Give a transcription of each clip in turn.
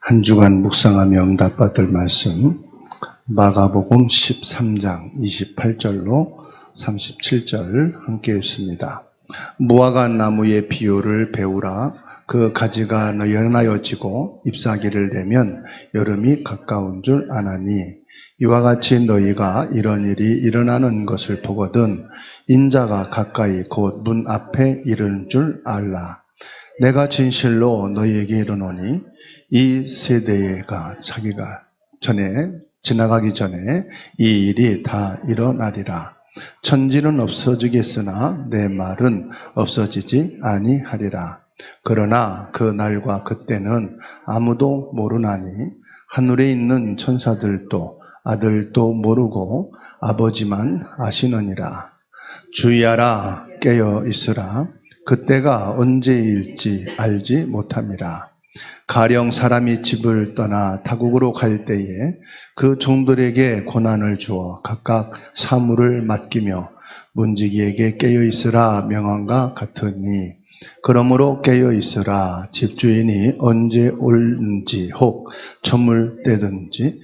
한 주간 묵상하며 응답받을 말씀 마가복음 13장 28절로 37절 함께 읽습니다. 무화과 나무의 비유를 배우라. 그 가지가 연하여지고 잎사귀를 내면 여름이 가까운 줄 아나니 이와 같이 너희가 이런 일이 일어나는 것을 보거든 인자가 가까이 곧 문 앞에 이르는 줄 알라. 내가 진실로 너희에게 이르노니 이 세대가 자기가 지나가기 전에 이 일이 다 일어나리라. 천지는 없어지겠으나 내 말은 없어지지 아니하리라. 그러나 그 날과 그때는 아무도 모르나니 하늘에 있는 천사들도 아들도 모르고 아버지만 아시느니라. 주의하라, 깨어 있으라. 그때가 언제일지 알지 못함이라. 가령 사람이 집을 떠나 타국으로 갈 때에 그 종들에게 고난을 주어 각각 사물을 맡기며 문지기에게 깨어 있으라 명함과 같으니 그러므로 깨어 있으라. 집주인이 언제 올는지 혹 저물 때든지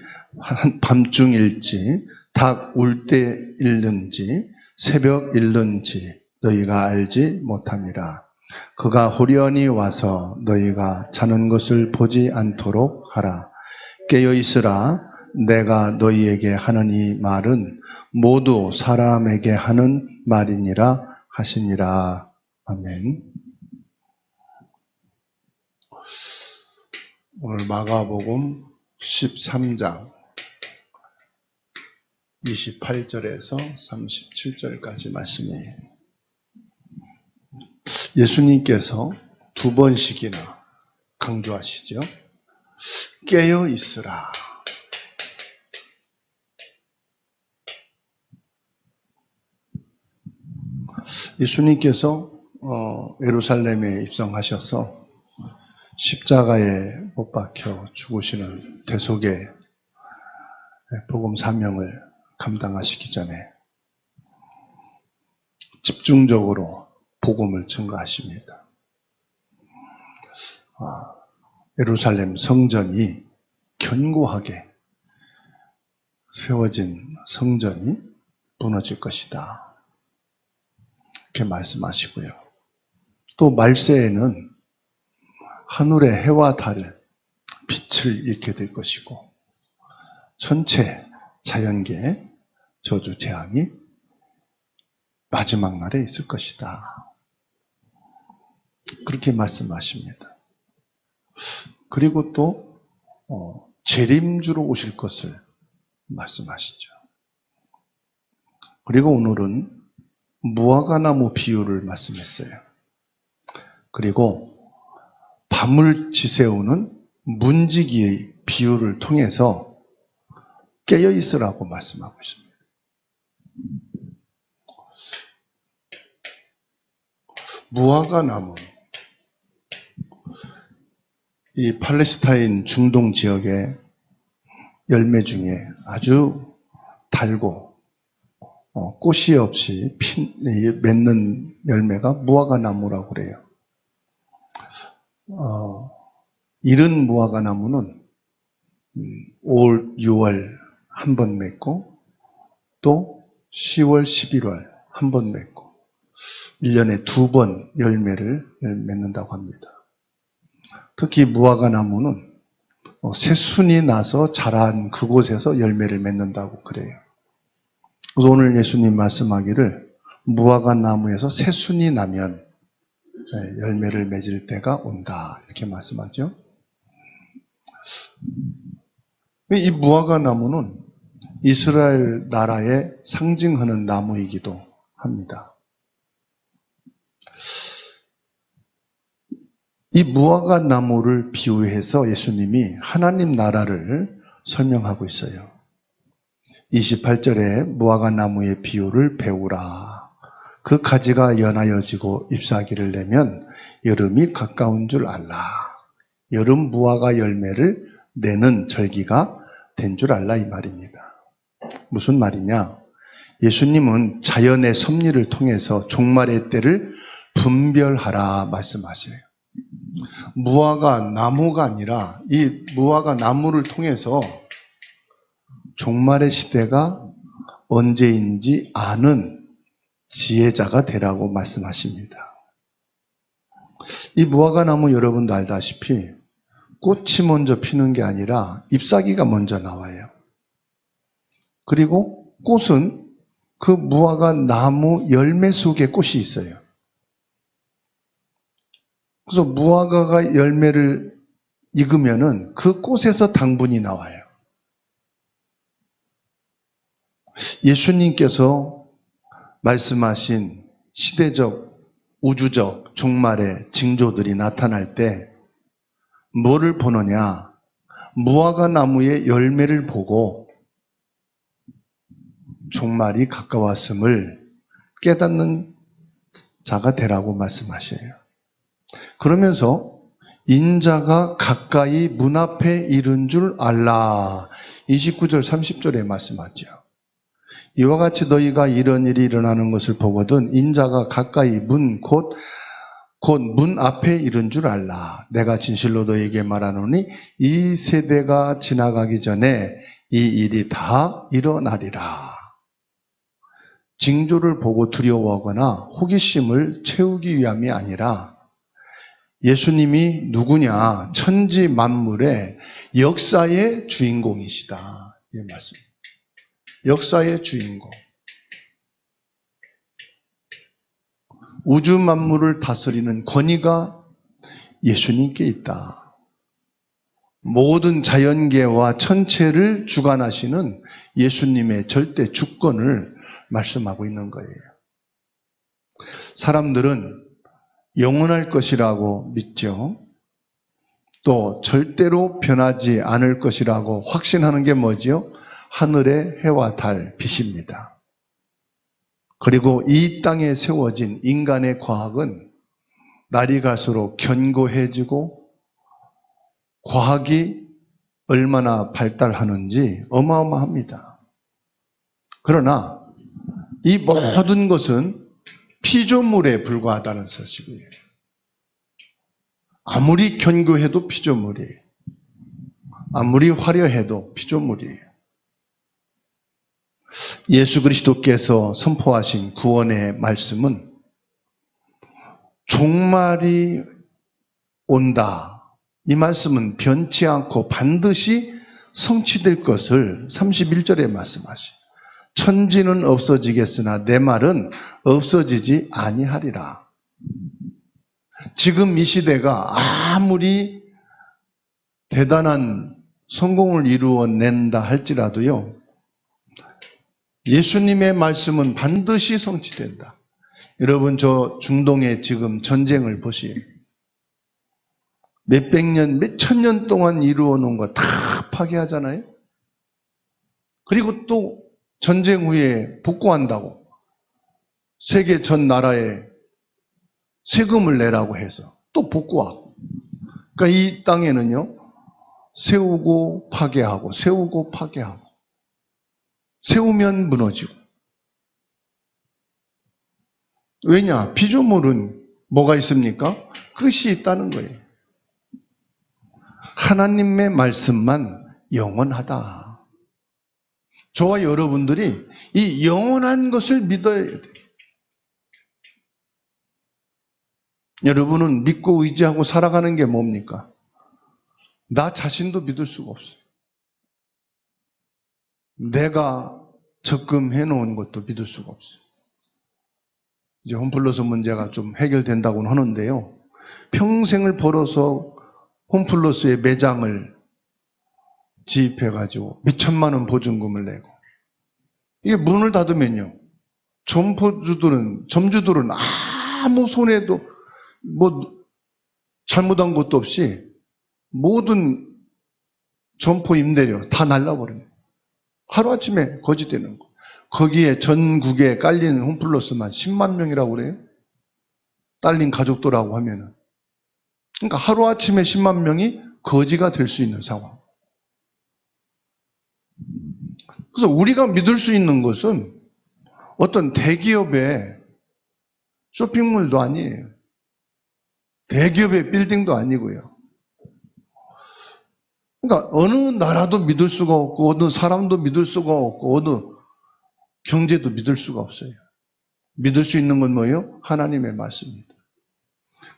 밤중일지 닭 울 때일는지 새벽 일는지 너희가 알지 못함이라. 그가 호련히 와서 너희가 자는 것을 보지 않도록 하라. 깨어 있으라. 내가 너희에게 하는 이 말은 모두 사람에게 하는 말이니라 하시니라. 아멘. 오늘 마가복음 13장 28절에서 37절까지 말씀이에요. 예수님께서 두 번씩이나 강조하시죠. 깨어 있으라. 예수님께서 예루살렘에 입성하셔서 십자가에 못 박혀 죽으시는 대속의 복음 사명을 감당하시기 전에 집중적으로 복음을 증거하십니다. 예루살렘 성전이 견고하게 세워진 성전이 무너질 것이다. 이렇게 말씀하시고요. 또 말세에는 하늘의 해와 달, 빛을 잃게 될 것이고 전체 자연계의 저주 재앙이 마지막 날에 있을 것이다. 그렇게 말씀하십니다. 그리고 또 재림주로 오실 것을 말씀하시죠. 그리고 오늘은 무화과나무 비유를 말씀했어요. 그리고 밤을 지새우는 문지기의 비유를 통해서 깨어 있으라고 말씀하고 있습니다. 무화과나무, 이 팔레스타인 중동 지역의 열매 중에 아주 달고 꽃이 없이 맺는 열매가 무화과나무라고 그래요. 이른 무화과나무는 5월, 6월 한 번 맺고 또 10월, 11월 한 번 맺고 1년에 2번 열매를 맺는다고 합니다. 특히 무화과나무는 새순이 나서 자란 그곳에서 열매를 맺는다고 그래요. 그래서 오늘 예수님 말씀하기를 무화과나무에서 새순이 나면 열매를 맺을 때가 온다 이렇게 말씀하죠. 이 무화과나무는 이스라엘 나라의 상징하는 나무이기도 합니다. 이 무화과 나무를 비유해서 예수님이 하나님 나라를 설명하고 있어요. 28절에 무화과 나무의 비유를 배우라. 그 가지가 연하여지고 잎사귀를 내면 여름이 가까운 줄 알라. 여름 무화과 열매를 내는 절기가 된 줄 알라 이 말입니다. 무슨 말이냐? 예수님은 자연의 섭리를 통해서 종말의 때를 분별하라 말씀하셔요. 무화과 나무가 아니라 이 무화과 나무를 통해서 종말의 시대가 언제인지 아는 지혜자가 되라고 말씀하십니다. 이 무화과 나무 여러분도 알다시피 꽃이 먼저 피는 게 아니라 잎사귀가 먼저 나와요. 그리고 꽃은 그 무화과 나무 열매 속에 꽃이 있어요. 그래서 무화과가 열매를 익으면은 그 꽃에서 당분이 나와요. 예수님께서 말씀하신 시대적, 우주적 종말의 징조들이 나타날 때 뭐를 보느냐? 무화과 나무의 열매를 보고 종말이 가까웠음을 깨닫는 자가 되라고 말씀하셔요. 그러면서 인자가 가까이 문 앞에 이른 줄 알라. 29절 30절에 말씀하죠. 이와 같이 너희가 이런 일이 일어나는 것을 보거든 인자가 가까이 곧 문 앞에 이른 줄 알라. 내가 진실로 너희에게 말하노니 이 세대가 지나가기 전에 이 일이 다 일어나리라. 징조를 보고 두려워하거나 호기심을 채우기 위함이 아니라 예수님이 누구냐? 천지 만물의 역사의 주인공이시다. 이 말씀. 역사의 주인공. 우주 만물을 다스리는 권위가 예수님께 있다. 모든 자연계와 천체를 주관하시는 예수님의 절대 주권을 말씀하고 있는 거예요. 사람들은 영원할 것이라고 믿죠. 또 절대로 변하지 않을 것이라고 확신하는 게 뭐죠? 하늘의 해와 달, 빛입니다. 그리고 이 땅에 세워진 인간의 과학은 날이 갈수록 견고해지고 과학이 얼마나 발달하는지 어마어마합니다. 그러나 이 모든 것은 피조물에 불과하다는 사실이에요. 아무리 견고해도 피조물이에요. 아무리 화려해도 피조물이에요. 예수 그리스도께서 선포하신 구원의 말씀은 종말이 온다. 이 말씀은 변치 않고 반드시 성취될 것을 31절에 말씀하시죠. 천지는 없어지겠으나 내 말은 없어지지 아니하리라. 지금 이 시대가 아무리 대단한 성공을 이루어낸다 할지라도요, 예수님의 말씀은 반드시 성취된다. 여러분, 저 중동에 지금 전쟁을 보시오. 몇백 년, 몇천 년 동안 이루어 놓은 거 다 파괴하잖아요. 그리고 또 전쟁 후에 복구한다고 세계 전 나라에 세금을 내라고 해서 또 복구하고. 그러니까 이 땅에는요, 세우고 파괴하고 세우고 파괴하고 세우면 무너지고. 왜냐? 피조물은 뭐가 있습니까? 끝이 있다는 거예요. 하나님의 말씀만 영원하다. 저와 여러분들이 이 영원한 것을 믿어야 돼요. 여러분은 믿고 의지하고 살아가는 게 뭡니까? 나 자신도 믿을 수가 없어요. 내가 적금해 놓은 것도 믿을 수가 없어요. 이제 홈플러스 문제가 좀 해결된다고는 하는데요. 평생을 벌어서 홈플러스의 매장을 지입해가지고 몇천만 원 보증금을 내고 이게 문을 닫으면요, 점주들은 아무 손해도 뭐 잘못한 것도 없이 모든 점포 임대료 다 날라버립니다. 하루아침에 거지되는 거. 거기에 전국에 깔린 홈플러스만 10만 명이라고 그래요. 딸린 가족들하고 하면은. 그러니까 하루아침에 10만 명이 거지가 될 수 있는 상황. 그래서 우리가 믿을 수 있는 것은 어떤 대기업의 쇼핑몰도 아니에요. 대기업의 빌딩도 아니고요. 그러니까 어느 나라도 믿을 수가 없고 어느 사람도 믿을 수가 없고 어느 경제도 믿을 수가 없어요. 믿을 수 있는 건 뭐예요? 하나님의 말씀입니다.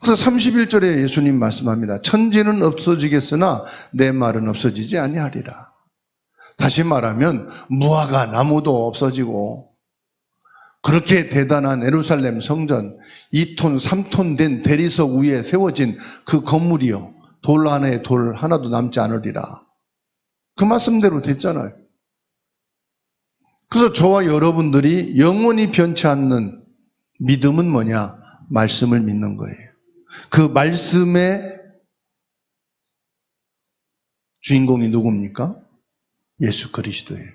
그래서 31절에 예수님 말씀합니다. 천지는 없어지겠으나 내 말은 없어지지 아니하리라. 다시 말하면 무화과 나무도 없어지고 그렇게 대단한 예루살렘 성전 2톤 3톤 된 대리석 위에 세워진 그 건물이요, 돌 안에 돌 하나도 남지 않으리라. 그 말씀대로 됐잖아요. 그래서 저와 여러분들이 영원히 변치 않는 믿음은 뭐냐? 말씀을 믿는 거예요. 그 말씀의 주인공이 누굽니까? 예수 그리스도예요.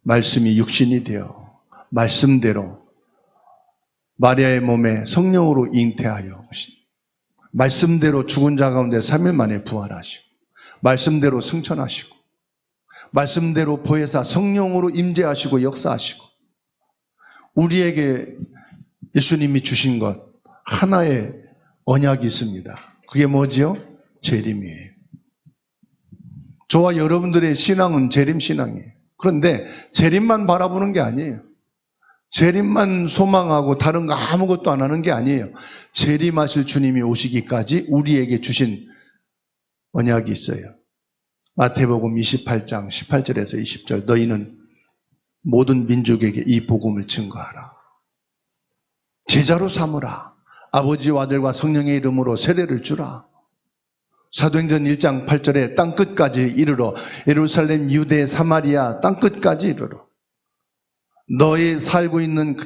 말씀이 육신이 되어 말씀대로 마리아의 몸에 성령으로 잉태하여 말씀대로 죽은 자 가운데 3일 만에 부활하시고 말씀대로 승천하시고 말씀대로 보혜사 성령으로 임재하시고 역사하시고 우리에게 예수님이 주신 것 하나의 언약이 있습니다. 그게 뭐지요? 재림이에요. 저와 여러분들의 신앙은 재림신앙이에요. 그런데 재림만 바라보는 게 아니에요. 재림만 소망하고 다른 거 아무것도 안 하는 게 아니에요. 재림하실 주님이 오시기까지 우리에게 주신 언약이 있어요. 마태복음 28장 18절에서 20절 너희는 모든 민족에게 이 복음을 증거하라. 제자로 삼으라. 아버지와 아들과 성령의 이름으로 세례를 주라. 사도행전 1장 8절에 땅끝까지 이르러 예루살렘, 유대, 사마리아 땅끝까지 이르러 너희 살고 있는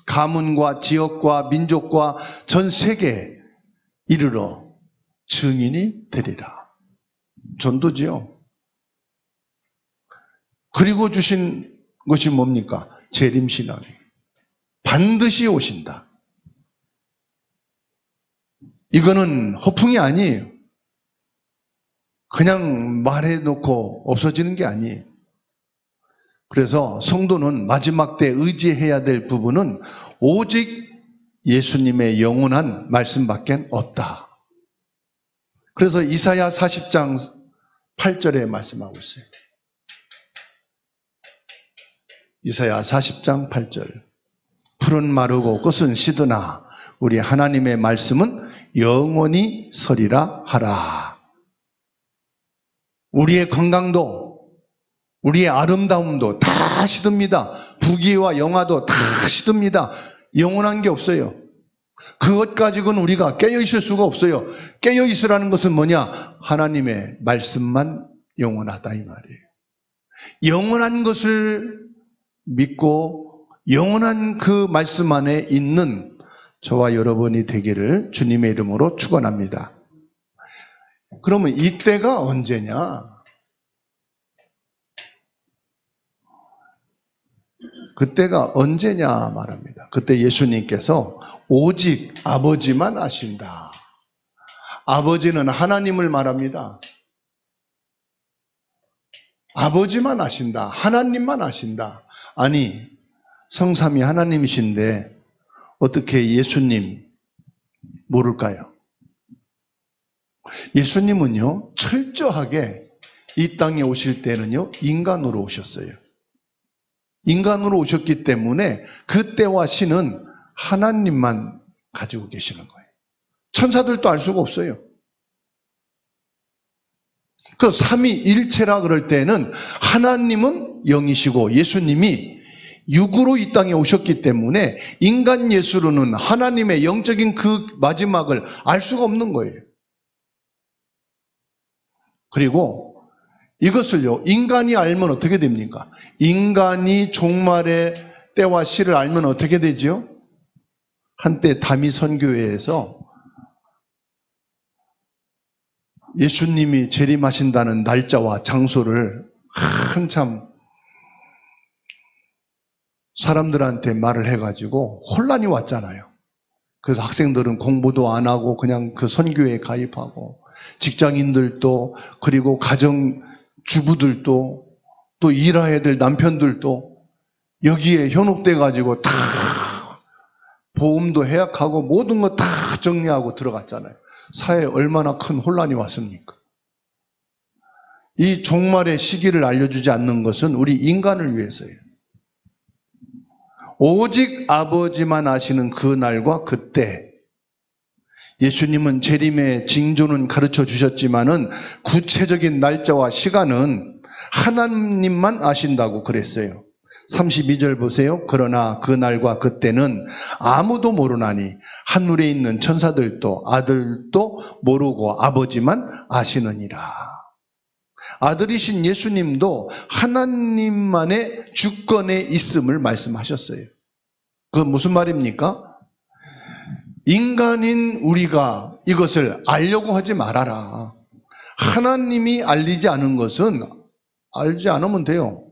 가문과 지역과 민족과 전 세계에 이르러 증인이 되리라. 전도지요. 그리고 주신 것이 뭡니까? 재림신앙이에요. 반드시 오신다. 이거는 허풍이 아니에요. 그냥 말해놓고 없어지는 게 아니에요. 그래서 성도는 마지막 때 의지해야 될 부분은 오직 예수님의 영원한 말씀밖에 없다. 그래서 이사야 40장 8절에 말씀하고 있어요. 이사야 40장 8절. 풀은 마르고 꽃은 시드나 우리 하나님의 말씀은 영원히 서리라 하라. 우리의 건강도 우리의 아름다움도 다 시듭니다. 부귀와 영화도 다 시듭니다. 영원한 게 없어요. 그것 가지고는 우리가 깨어있을 수가 없어요. 깨어있으라는 것은 뭐냐? 하나님의 말씀만 영원하다 이 말이에요. 영원한 것을 믿고 영원한 그 말씀 안에 있는 저와 여러분이 되기를 주님의 이름으로 축원합니다. 그러면 이때가 언제냐? 그때가 언제냐 말합니다. 그때 예수님께서 오직 아버지만 아신다. 아버지는 하나님을 말합니다. 아버지만 아신다. 하나님만 아신다. 아니, 성삼위 하나님이신데 어떻게 예수님 모를까요? 예수님은요, 철저하게 이 땅에 오실 때는요, 인간으로 오셨어요. 인간으로 오셨기 때문에 그때와 신은 하나님만 가지고 계시는 거예요. 천사들도 알 수가 없어요. 그 삼위일체라 그럴 때는 하나님은 영이시고 예수님이 육으로 이 땅에 오셨기 때문에 인간 예수로는 하나님의 영적인 그 마지막을 알 수가 없는 거예요. 그리고 이것을요, 인간이 알면 어떻게 됩니까? 인간이 종말의 때와 시를 알면 어떻게 되지요? 한때 다미 선교회에서 예수님이 재림하신다는 날짜와 장소를 한참 사람들한테 말을 해가지고 혼란이 왔잖아요. 그래서 학생들은 공부도 안 하고 그냥 그 선교회에 가입하고 직장인들도 그리고 가정주부들도 또 일해야 될 남편들도 여기에 현혹돼 가지고 다 보험도 해약하고 모든 거 다 정리하고 들어갔잖아요. 사회에 얼마나 큰 혼란이 왔습니까? 이 종말의 시기를 알려주지 않는 것은 우리 인간을 위해서예요. 오직 아버지만 아시는 그 날과 그때, 예수님은 재림의 징조는 가르쳐 주셨지만은 구체적인 날짜와 시간은 하나님만 아신다고 그랬어요. 32절 보세요. 그러나 그 날과 그때는 아무도 모르나니 하늘에 있는 천사들도 아들도 모르고 아버지만 아시느니라. 아들이신 예수님도 하나님만의 주권에 있음을 말씀하셨어요. 그건 무슨 말입니까? 인간인 우리가 이것을 알려고 하지 말아라. 하나님이 알리지 않은 것은 알지 않으면 돼요.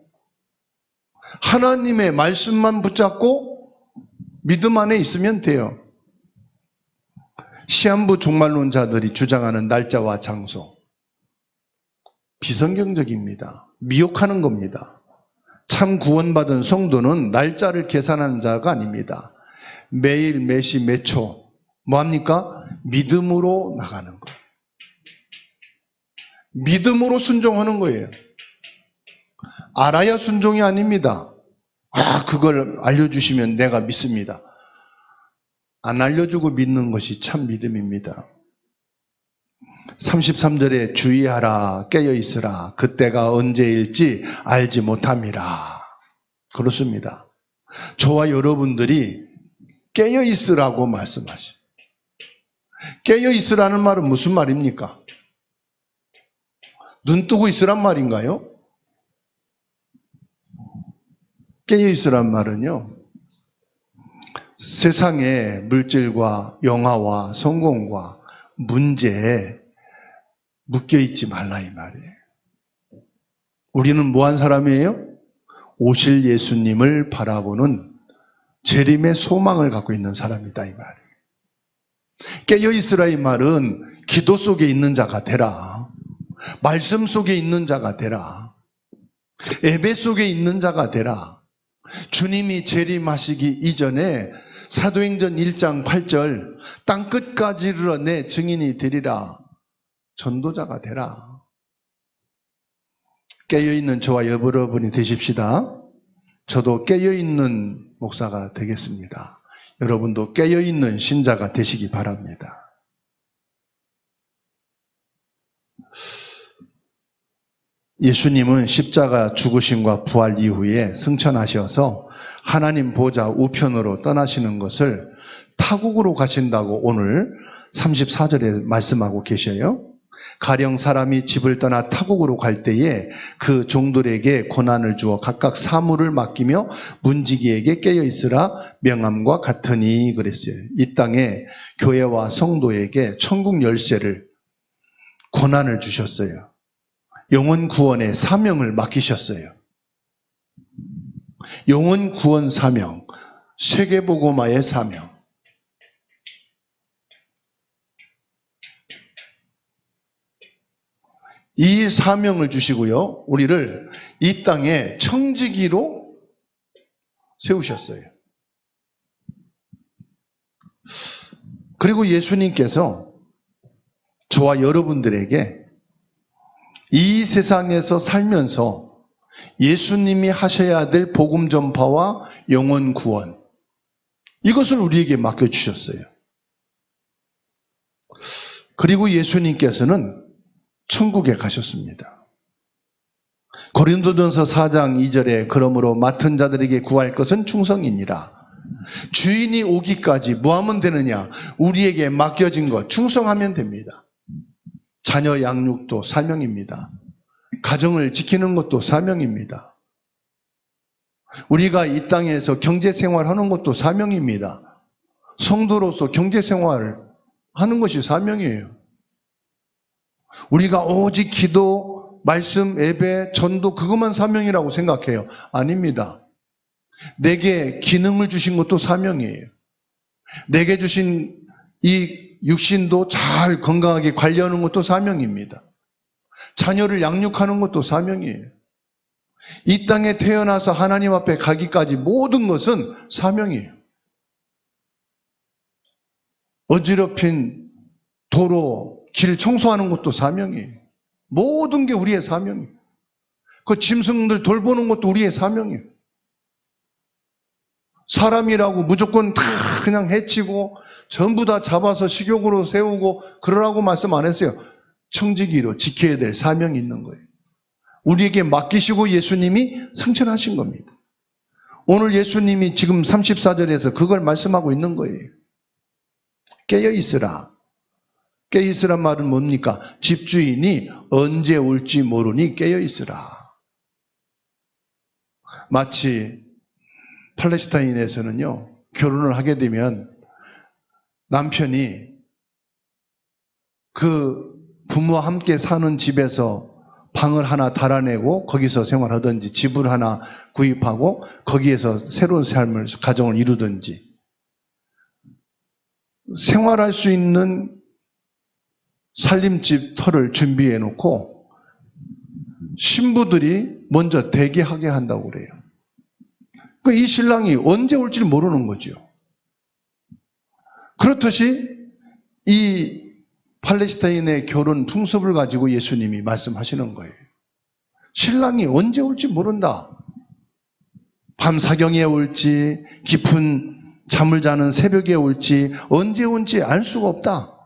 하나님의 말씀만 붙잡고 믿음 안에 있으면 돼요. 시한부 종말론자들이 주장하는 날짜와 장소, 비성경적입니다. 미혹하는 겁니다. 참 구원받은 성도는 날짜를 계산하는 자가 아닙니다. 매일 매시 매초 뭐합니까? 믿음으로 나가는 거예요. 믿음으로 순종하는 거예요. 알아야 순종이 아닙니다. 그걸 알려주시면 내가 믿습니다. 안 알려주고 믿는 것이 참 믿음입니다. 33절에 주의하라, 깨어있으라, 그때가 언제일지 알지 못함이라. 그렇습니다. 저와 여러분들이 깨어있으라고 말씀하시죠. 깨어있으라는 말은 무슨 말입니까? 눈 뜨고 있으란 말인가요? 깨어있으란 말은요, 세상의 물질과 영화와 성공과 문제에 묶여있지 말라 이 말이에요. 우리는 뭐한 사람이에요? 오실 예수님을 바라보는 재림의 소망을 갖고 있는 사람이다 이 말이에요. 깨어있으라 이 말은 기도 속에 있는 자가 되라, 말씀 속에 있는 자가 되라, 예배 속에 있는 자가 되라. 주님이 재림하시기 이전에 사도행전 1장 8절 땅끝까지 이르러 내 증인이 되리라. 전도자가 되라. 깨어있는 저와 여러분이 되십시다. 저도 깨어있는 목사가 되겠습니다. 여러분도 깨어있는 신자가 되시기 바랍니다. 예수님은 십자가 죽으심과 부활 이후에 승천하셔서 하나님 보좌 우편으로 떠나시는 것을 타국으로 가신다고 오늘 34절에 말씀하고 계셔요. 가령 사람이 집을 떠나 타국으로 갈 때에 그 종들에게 고난을 주어 각각 사물을 맡기며 문지기에게 깨어있으라 명함과 같으니 그랬어요. 이 땅에 교회와 성도에게 천국 열쇠를, 고난을 주셨어요. 영혼 구원의 사명을 맡기셨어요. 영혼 구원 사명, 세계복음화의 사명. 이 사명을 주시고요, 우리를 이 땅에 청지기로 세우셨어요. 그리고 예수님께서 저와 여러분들에게 이 세상에서 살면서 예수님이 하셔야 될 복음 전파와 영혼 구원, 이것을 우리에게 맡겨주셨어요. 그리고 예수님께서는 천국에 가셨습니다. 고린도전서 4장 2절에 그러므로 맡은 자들에게 구할 것은 충성이니라. 주인이 오기까지 뭐 하면 되느냐? 우리에게 맡겨진 것 충성하면 됩니다. 자녀 양육도 사명입니다. 가정을 지키는 것도 사명입니다. 우리가 이 땅에서 경제생활하는 것도 사명입니다. 성도로서 경제생활을 하는 것이 사명이에요. 우리가 오직 기도, 말씀, 예배, 전도 그것만 사명이라고 생각해요. 아닙니다. 내게 기능을 주신 것도 사명이에요. 내게 주신 이 육신도 잘 건강하게 관리하는 것도 사명입니다. 자녀를 양육하는 것도 사명이에요. 이 땅에 태어나서 하나님 앞에 가기까지 모든 것은 사명이에요. 어지럽힌 도로, 길 청소하는 것도 사명이에요. 모든 게 우리의 사명이에요. 그 짐승들 돌보는 것도 우리의 사명이에요. 사람이라고 무조건 다 그냥 해치고 전부 다 잡아서 식욕으로 세우고 그러라고 말씀 안 했어요. 청지기로 지켜야 될 사명이 있는 거예요. 우리에게 맡기시고 예수님이 승천하신 겁니다. 오늘 예수님이 지금 34절에서 그걸 말씀하고 있는 거예요. 깨어있으라. 깨어있으란 말은 뭡니까? 집주인이 언제 올지 모르니 깨어있으라. 마치 팔레스타인에서는요, 결혼을 하게 되면 남편이 그 부모와 함께 사는 집에서 방을 하나 달아내고 거기서 생활하든지 집을 하나 구입하고 거기에서 새로운 삶을, 가정을 이루든지 생활할 수 있는 살림집 터를 준비해 놓고 신부들이 먼저 대기하게 한다고 그래요. 이 신랑이 언제 올지 모르는 거죠. 그렇듯이 이 팔레스타인의 결혼 풍습을 가지고 예수님이 말씀하시는 거예요. 신랑이 언제 올지 모른다. 밤 사경에 올지, 깊은 잠을 자는 새벽에 올지, 언제 올지 알 수가 없다.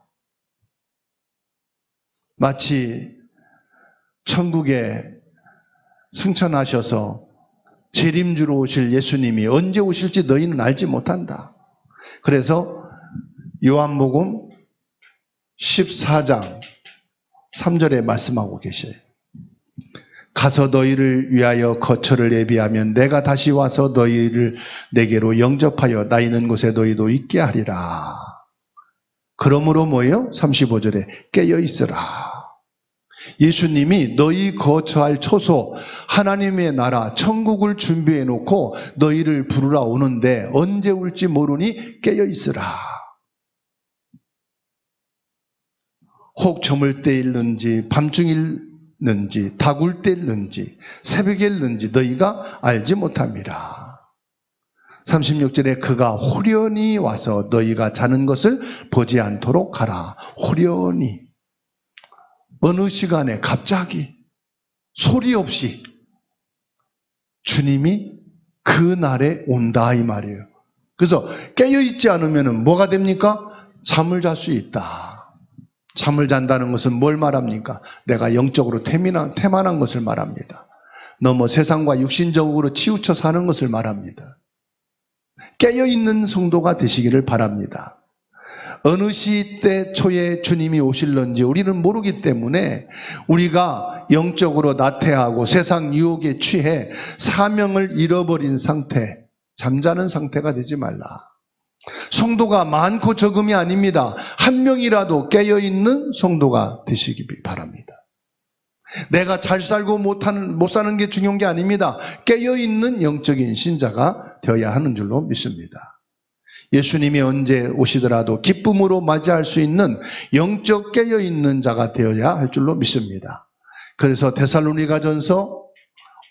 마치 천국에 승천하셔서 재림주로 오실 예수님이 언제 오실지 너희는 알지 못한다. 그래서 요한복음 14장 3절에 말씀하고 계셔요. 가서 너희를 위하여 거처를 예비하면 내가 다시 와서 너희를 내게로 영접하여 나 있는 곳에 너희도 있게 하리라. 그러므로 뭐예요? 35절에 깨어 있으라. 예수님이 너희 거처할 초소 하나님의 나라 천국을 준비해 놓고 너희를 부르러 오는데 언제 올지 모르니 깨어 있으라. 혹 저물 때일는지 밤중일는지 다굴 때일는지 새벽일는지 너희가 알지 못함이라. 36절에 그가 호련히 와서 너희가 자는 것을 보지 않도록 하라. 호련히, 어느 시간에 갑자기 소리 없이 주님이 그 날에 온다 이 말이에요. 그래서 깨어있지 않으면 뭐가 됩니까? 잠을 잘 수 있다. 잠을 잔다는 것은 뭘 말합니까? 내가 영적으로 태만한 것을 말합니다. 너무 세상과 육신적으로 치우쳐 사는 것을 말합니다. 깨어있는 성도가 되시기를 바랍니다. 어느 시대 초에 주님이 오실런지 우리는 모르기 때문에 우리가 영적으로 나태하고 세상 유혹에 취해 사명을 잃어버린 상태, 잠자는 상태가 되지 말라. 성도가 많고 적음이 아닙니다. 한 명이라도 깨어있는 성도가 되시기 바랍니다. 내가 잘 살고 못 사는 게 중요한 게 아닙니다. 깨어있는 영적인 신자가 되어야 하는 줄로 믿습니다. 예수님이 언제 오시더라도 기쁨으로 맞이할 수 있는 영적 깨어있는 자가 되어야 할 줄로 믿습니다. 그래서 데살로니가전서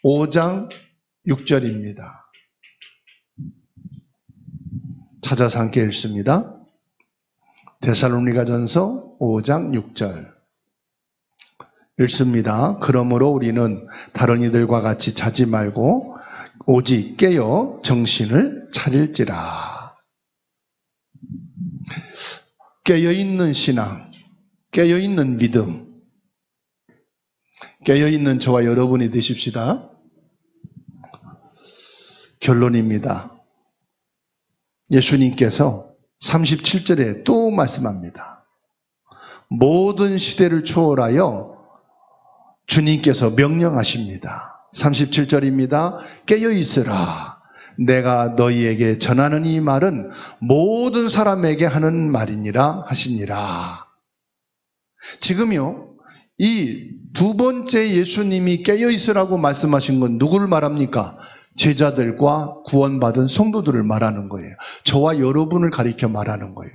5장 6절입니다. 찾아서 함께 읽습니다. 데살로니가전서 5장 6절 읽습니다. 그러므로 우리는 다른 이들과 같이 자지 말고 오직 깨어 정신을 차릴지라. 깨어있는 신앙, 깨어있는 믿음, 깨어있는 저와 여러분이 되십시다. 결론입니다. 예수님께서 37절에 또 말씀합니다. 모든 시대를 초월하여 주님께서 명령하십니다. 37절입니다. 깨어있으라. 내가 너희에게 전하는 이 말은 모든 사람에게 하는 말이니라 하시니라. 지금요, 이 두 번째 예수님이 깨어있으라고 말씀하신 건 누구를 말합니까? 제자들과 구원받은 성도들을 말하는 거예요. 저와 여러분을 가리켜 말하는 거예요.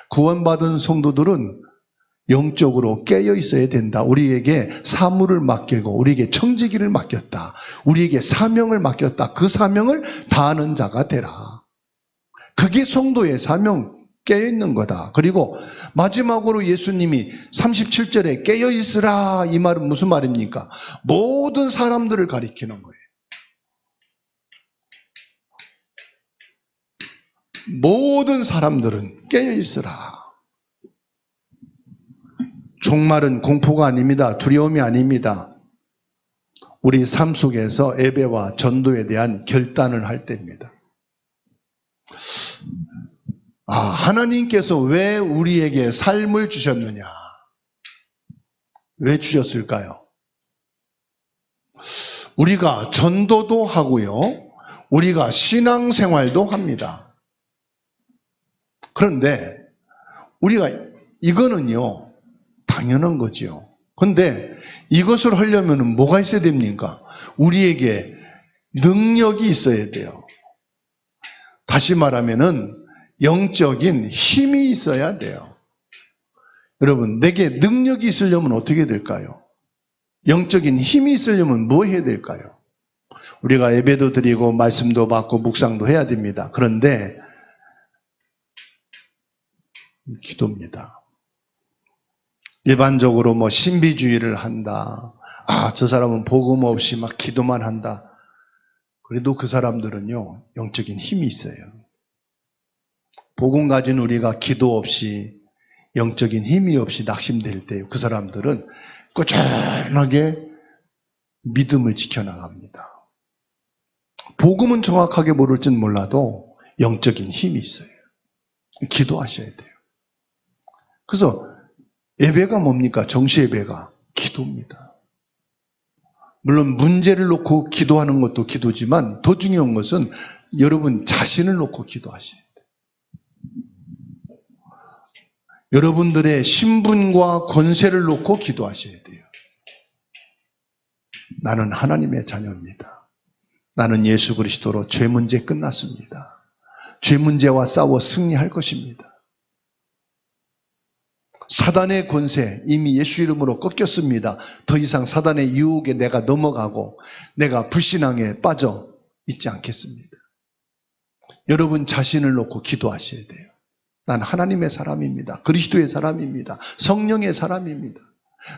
구원받은 성도들은 영적으로 깨어 있어야 된다. 우리에게 사물을 맡기고 우리에게 청지기를 맡겼다. 우리에게 사명을 맡겼다. 그 사명을 다하는 자가 되라. 그게 성도의 사명, 깨어있는 거다. 그리고 마지막으로 예수님이 37절에 깨어있으라, 이 말은 무슨 말입니까? 모든 사람들을 가리키는 거예요. 모든 사람들은 깨어있으라. 종말은 공포가 아닙니다. 두려움이 아닙니다. 우리 삶 속에서 예배와 전도에 대한 결단을 할 때입니다. 하나님께서 왜 우리에게 삶을 주셨느냐? 왜 주셨을까요? 우리가 전도도 하고요, 우리가 신앙생활도 합니다. 그런데 우리가 이거는요, 당연한 거죠. 그런데 이것을 하려면 뭐가 있어야 됩니까? 우리에게 능력이 있어야 돼요. 다시 말하면은 영적인 힘이 있어야 돼요. 여러분, 내게 능력이 있으려면 어떻게 될까요? 영적인 힘이 있으려면 뭐 해야 될까요? 우리가 예배도 드리고 말씀도 받고 묵상도 해야 됩니다. 그런데 기도입니다. 일반적으로 신비주의를 한다. 저 사람은 복음 없이 막 기도만 한다. 그래도 그 사람들은요, 영적인 힘이 있어요. 복음 가진 우리가 기도 없이, 영적인 힘이 없이 낙심될 때 그 사람들은 꾸준하게 믿음을 지켜나갑니다. 복음은 정확하게 모를지는 몰라도 영적인 힘이 있어요. 기도하셔야 돼요. 그래서 예배가 뭡니까? 정시 예배가 기도입니다. 물론 문제를 놓고 기도하는 것도 기도지만 더 중요한 것은 여러분 자신을 놓고 기도하셔야 돼요. 여러분들의 신분과 권세를 놓고 기도하셔야 돼요. 나는 하나님의 자녀입니다. 나는 예수 그리스도로 죄 문제 끝났습니다. 죄 문제와 싸워 승리할 것입니다. 사단의 권세 이미 예수 이름으로 꺾였습니다. 더 이상 사단의 유혹에 내가 넘어가고 내가 불신앙에 빠져 있지 않겠습니다. 여러분 자신을 놓고 기도하셔야 돼요. 난 하나님의 사람입니다. 그리스도의 사람입니다. 성령의 사람입니다.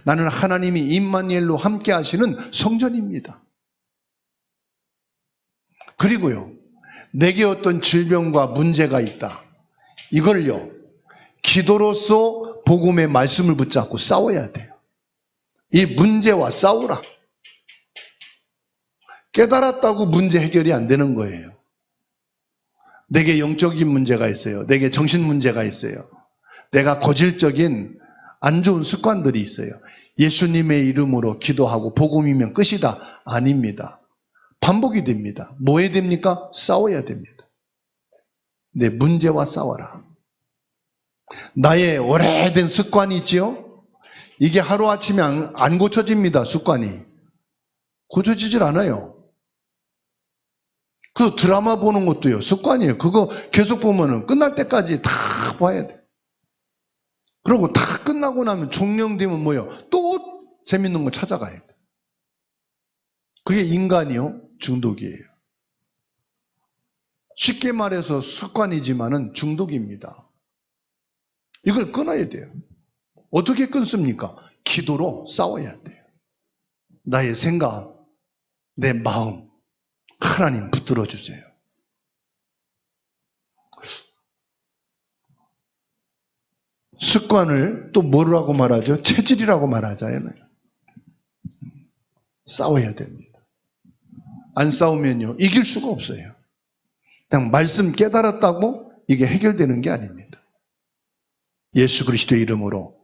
나는 하나님이 임마누엘로 함께 하시는 성전입니다. 그리고요, 내게 어떤 질병과 문제가 있다. 이걸요, 기도로서 복음의 말씀을 붙잡고 싸워야 돼요. 이 문제와 싸우라. 깨달았다고 문제 해결이 안 되는 거예요. 내게 영적인 문제가 있어요. 내게 정신 문제가 있어요. 내가 고질적인 안 좋은 습관들이 있어요. 예수님의 이름으로 기도하고 복음이면 끝이다. 아닙니다. 반복이 됩니다. 뭐 해야 됩니까? 싸워야 됩니다. 내 문제와 싸워라. 나의 오래된 습관이 있지요? 이게 하루아침에 안 고쳐집니다. 습관이. 고쳐지질 않아요. 그 드라마 보는 것도요, 습관이에요. 그거 계속 보면은 끝날 때까지 다 봐야 돼. 그리고 다 끝나고 나면 종령되면 뭐예요? 또 재밌는 거 찾아가야 돼. 그게 인간이요, 중독이에요. 쉽게 말해서 습관이지만은 중독입니다. 이걸 끊어야 돼요. 어떻게 끊습니까? 기도로 싸워야 돼요. 나의 생각, 내 마음, 하나님 붙들어 주세요. 습관을 또 뭐라고 말하죠? 체질이라고 말하잖아요. 싸워야 됩니다. 안 싸우면요, 이길 수가 없어요. 그냥 말씀 깨달았다고 이게 해결되는 게 아닙니다. 예수 그리스도의 이름으로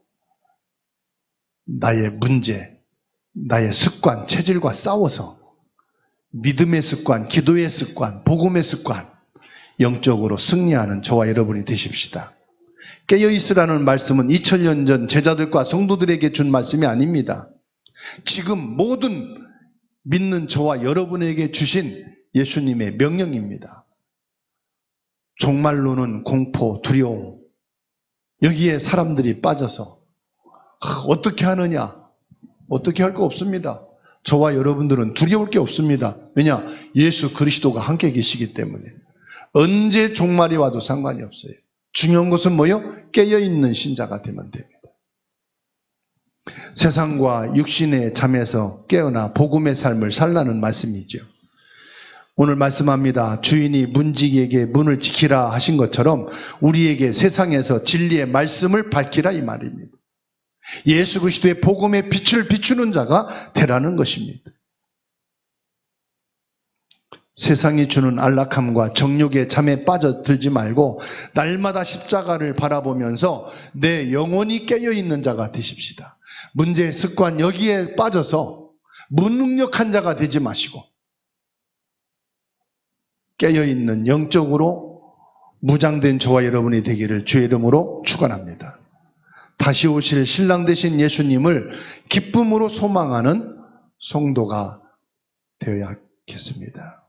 나의 문제, 나의 습관, 체질과 싸워서 믿음의 습관, 기도의 습관, 복음의 습관, 영적으로 승리하는 저와 여러분이 되십시다. 깨어있으라는 말씀은 2000년 전 제자들과 성도들에게 준 말씀이 아닙니다. 지금 모든 믿는 저와 여러분에게 주신 예수님의 명령입니다. 종말론은 공포, 두려움, 여기에 사람들이 빠져서 어떻게 하느냐? 어떻게 할 거 없습니다. 저와 여러분들은 두려울 게 없습니다. 왜냐? 예수 그리스도가 함께 계시기 때문에. 언제 종말이 와도 상관이 없어요. 중요한 것은 뭐요? 깨어있는 신자가 되면 됩니다. 세상과 육신의 잠에서 깨어나 복음의 삶을 살라는 말씀이죠. 오늘 말씀합니다. 주인이 문지기에게 문을 지키라 하신 것처럼 우리에게 세상에서 진리의 말씀을 밝히라 이 말입니다. 예수 그리스도의 복음의 빛을 비추는 자가 되라는 것입니다. 세상이 주는 안락함과 정욕의 잠에 빠져들지 말고 날마다 십자가를 바라보면서 내 영혼이 깨어있는 자가 되십시다. 문제의 습관 여기에 빠져서 무능력한 자가 되지 마시고 깨어있는 영적으로 무장된 저와 여러분이 되기를 주의 이름으로 축원합니다. 다시 오실 신랑 되신 예수님을 기쁨으로 소망하는 성도가 되어야겠습니다.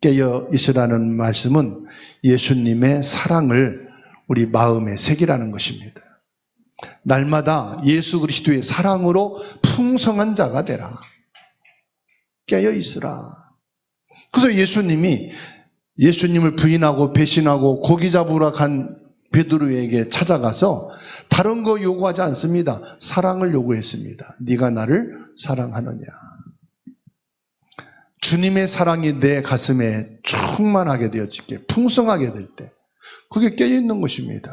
깨어 있으라는 말씀은 예수님의 사랑을 우리 마음에 새기라는 것입니다. 날마다 예수 그리스도의 사랑으로 풍성한 자가 되라. 깨어 있으라. 그래서 예수님을 부인하고 배신하고 고기 잡으러 간 베드로에게 찾아가서 다른 거 요구하지 않습니다. 사랑을 요구했습니다. 네가 나를 사랑하느냐. 주님의 사랑이 내 가슴에 충만하게 되어지게 풍성하게 될 때 그게 깨어있는 것입니다.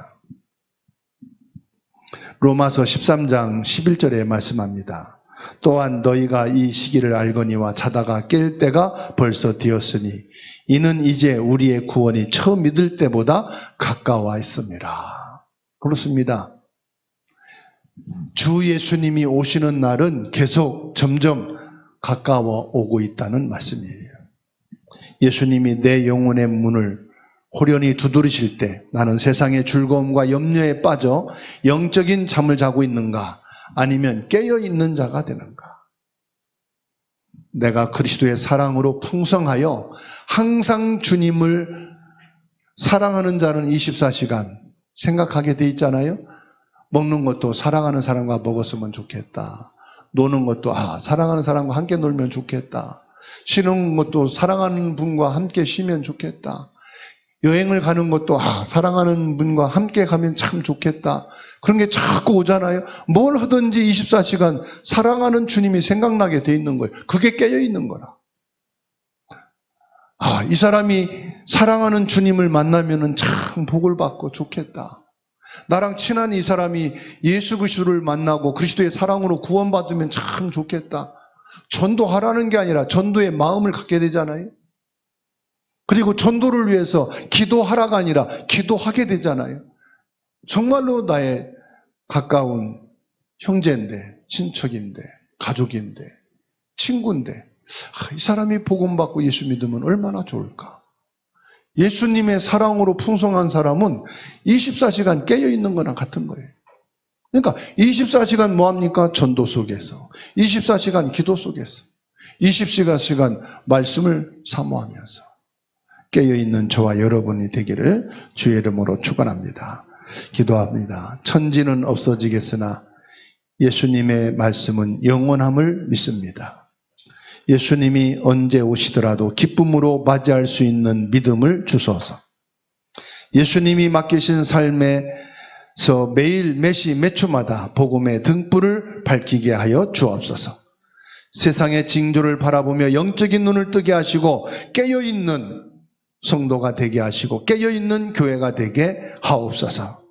로마서 13장 11절에 말씀합니다. 또한 너희가 이 시기를 알거니와 자다가 깰 때가 벌써 되었으니 이는 이제 우리의 구원이 처음 믿을 때보다 가까워 있습니다. 그렇습니다. 주 예수님이 오시는 날은 계속 점점 가까워 오고 있다는 말씀이에요. 예수님이 내 영혼의 문을 호련히 두드리실 때 나는 세상의 즐거움과 염려에 빠져 영적인 잠을 자고 있는가 아니면 깨어있는 자가 되는가. 내가 그리스도의 사랑으로 풍성하여 항상 주님을 사랑하는 자는 24시간 생각하게 돼 있잖아요. 먹는 것도 사랑하는 사람과 먹었으면 좋겠다. 노는 것도 사랑하는 사람과 함께 놀면 좋겠다. 쉬는 것도 사랑하는 분과 함께 쉬면 좋겠다. 여행을 가는 것도 사랑하는 분과 함께 가면 참 좋겠다. 그런 게 자꾸 오잖아요. 뭘 하든지 24시간 사랑하는 주님이 생각나게 돼 있는 거예요. 그게 깨어 있는 거라. 이 사람이 사랑하는 주님을 만나면 참 복을 받고 좋겠다. 나랑 친한 이 사람이 예수 그리스도를 만나고 그리스도의 사랑으로 구원받으면 참 좋겠다. 전도하라는 게 아니라 전도의 마음을 갖게 되잖아요. 그리고 전도를 위해서 기도하라가 아니라 기도하게 되잖아요. 정말로 나의 가까운 형제인데, 친척인데, 가족인데, 친구인데 이 사람이 복음 받고 예수 믿으면 얼마나 좋을까. 예수님의 사랑으로 풍성한 사람은 24시간 깨어있는 거나 같은 거예요. 그러니까 24시간 뭐합니까? 전도 속에서 24시간 기도 속에서 24시간 말씀을 사모하면서 깨어있는 저와 여러분이 되기를 주의 이름으로 축원합니다. 기도합니다. 천지는 없어지겠으나 예수님의 말씀은 영원함을 믿습니다. 예수님이 언제 오시더라도 기쁨으로 맞이할 수 있는 믿음을 주소서. 예수님이 맡기신 삶에서 매일 매시 몇 초마다 복음의 등불을 밝히게 하여 주옵소서. 세상의 징조를 바라보며 영적인 눈을 뜨게 하시고 깨어있는 성도가 되게 하시고 깨어있는 교회가 되게 하옵소서.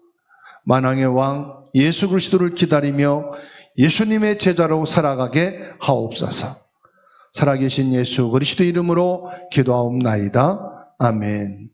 만왕의 왕 예수 그리스도를 기다리며 예수님의 제자로 살아가게 하옵소서. 살아계신 예수 그리스도 이름으로 기도하옵나이다. 아멘.